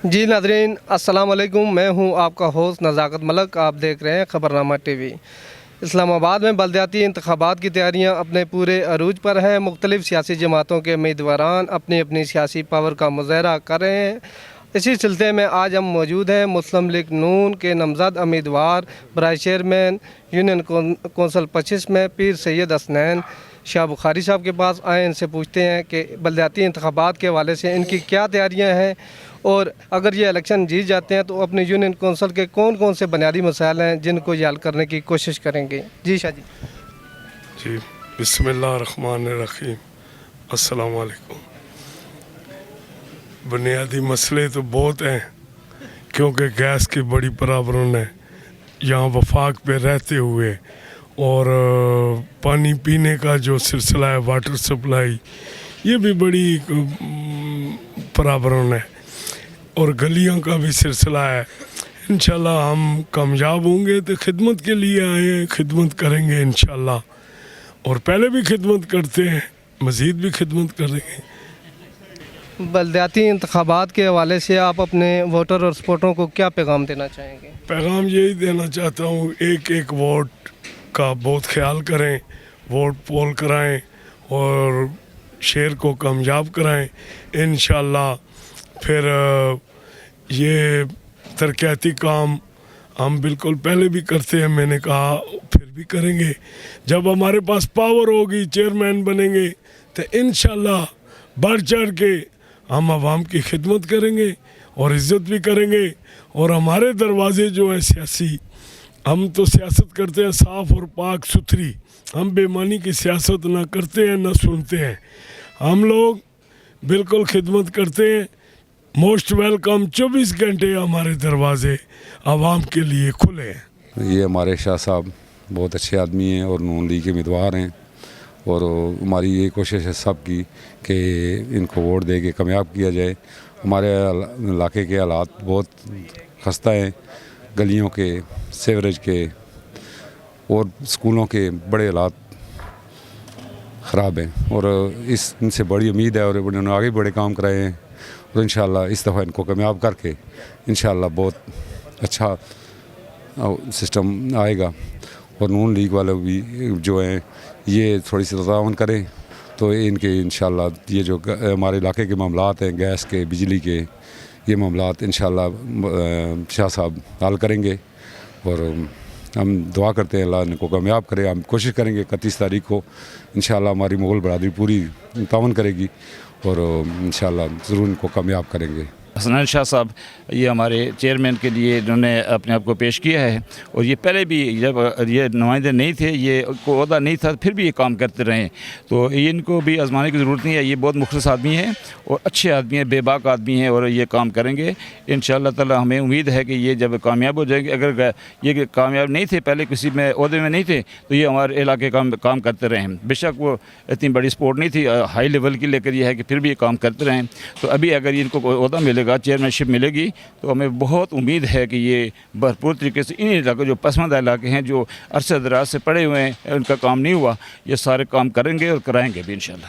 جی ناظرین السلام علیکم، میں ہوں آپ کا ہوسٹ نزاکت ملک۔ آپ دیکھ رہے ہیں خبرنامہ ٹی وی۔ اسلام آباد میں بلدیاتی انتخابات کی تیاریاں اپنے پورے عروج پر ہیں۔ مختلف سیاسی جماعتوں کے امیدواران اپنی اپنی سیاسی پاور کا مظاہرہ کر رہے ہیں۔ اسی سلسلے میں آج ہم موجود ہیں مسلم لیگ نون کے نامزد امیدوار برائے چیئرمین یونین کونسل 25 میں پیر سید حسنین شاہ بخاری صاحب کے پاس آئے۔ ان سے پوچھتے ہیں کہ بلدیاتی انتخابات کے حوالے سے ان کی کیا تیاریاں ہیں، اور اگر یہ الیکشن جیت جاتے ہیں تو اپنے یونین کونسل کے کون کون سے بنیادی مسائل ہیں جن کو یہ حل کرنے کی کوشش کریں گے۔ جی شاہ جی بسم اللہ الرحمن الرحیم، السلام علیکم۔ بنیادی مسئلے تو بہت ہیں، کیونکہ گیس کی بڑی پرابلم ہے یہاں وفاق پہ رہتے ہوئے، اور پانی پینے کا جو سلسلہ ہے، واٹر سپلائی، یہ بھی بڑی پرابلم ہے، اور گلیوں کا بھی سلسلہ ہے۔ انشاءاللہ ہم کامیاب ہوں گے تو خدمت کے لیے آئے ہیں، خدمت کریں گے انشاءاللہ، اور پہلے بھی خدمت کرتے ہیں، مزید بھی خدمت کریں گے۔ بلدیاتی انتخابات کے حوالے سے آپ اپنے ووٹر اور سپورٹروں کو کیا پیغام دینا چاہیں گے؟ پیغام یہی دینا چاہتا ہوں، ایک ایک ووٹ کا بہت خیال کریں، ووٹ پول کرائیں اور شہر کو کامیاب کرائیں انشاءاللہ۔ پھر یہ ترقیاتی کام ہم بالکل پہلے بھی کرتے ہیں، میں نے کہا پھر بھی کریں گے۔ جب ہمارے پاس پاور ہوگی، چیئرمین بنیں گے تو انشاءاللہ بڑھ چڑھ کے ہم عوام کی خدمت کریں گے اور عزت بھی کریں گے، اور ہمارے دروازے جو ہیں سیاسی، ہم تو سیاست کرتے ہیں صاف اور پاک ستھری، ہم بے معنی کی سیاست نہ کرتے ہیں نہ سنتے ہیں، ہم لوگ بالکل خدمت کرتے ہیں۔ موسٹ ویلکم، 24 گھنٹے ہمارے دروازے عوام کے لیے کھلے ہیں۔ یہ ہمارے شاہ صاحب بہت اچھے آدمی ہیں اور نون لیگ کے امیدوار ہیں، اور ہماری یہ کوشش ہے سب کی کہ ان کو ووٹ دے کے کامیاب کیا جائے۔ ہمارے علاقے کے حالات بہت خستہ ہیں، گلیوں کے، سیوریج کے اور اسکولوں کے بڑے حالات خراب ہیں، اور ان سے بڑی امید ہے، اور انہوں نے آگے بڑے کام کرائے ہیں، اور انشاءاللہ اس دفعہ ان کو کامیاب کر کے انشاءاللہ بہت اچھا سسٹم آئے گا۔ اور نون لیگ والے بھی جو ہیں یہ تھوڑی سی تعاون کریں تو ان کے انشاءاللہ یہ جو ہمارے علاقے کے معاملات ہیں، گیس کے، بجلی کے، یہ معاملات انشاءاللہ شاہ صاحب حل کریں گے، اور ہم دعا کرتے ہیں اللہ ان کو کامیاب کرے۔ ہم کوشش کریں گے 31 تاریخ کو انشاءاللہ ہماری مغل برادری پوری تعاون کرے گی، اور انشاءاللہ ضرور ان کو کامیاب کریں گے۔ حسنین شاہ صاحب یہ ہمارے چیئرمین کے لیے انہوں نے اپنے آپ کو پیش کیا ہے، اور یہ پہلے بھی جب یہ نمائندے نہیں تھے، یہ کو عہدہ نہیں تھا، پھر بھی یہ کام کرتے رہے، تو ان کو بھی آزمانے کی ضرورت نہیں ہے۔ یہ بہت مخلص آدمی ہیں اور اچھے آدمی ہیں، بے باک آدمی ہیں، اور یہ کام کریں گے انشاءاللہ تعالی۔ ہمیں امید ہے کہ یہ جب کامیاب ہو جائیں گے، اگر یہ کامیاب نہیں تھے، پہلے کسی میں عہدے میں نہیں تھے، تو یہ ہمارے علاقے کا کام کرتے رہے ہیں۔ بے شک وہ اتنی بڑی سپورٹ نہیں تھی ہائی لیول کی، لیکن یہ ہے کہ پھر بھی یہ کام کرتے رہیں۔ تو ابھی اگر ان کو عہدہ ملے گا، چیئرمین شپ ملے گی، تو ہمیں بہت امید ہے کہ یہ بھرپور طریقے سے ان علاقوں جو پسماندہ علاقے ہیں، جو عرصہ دراز سے پڑے ہوئے ہیں، ان کا کام نہیں ہوا، یہ سارے کام کریں گے اور کرائیں گے بھی انشاءاللہ۔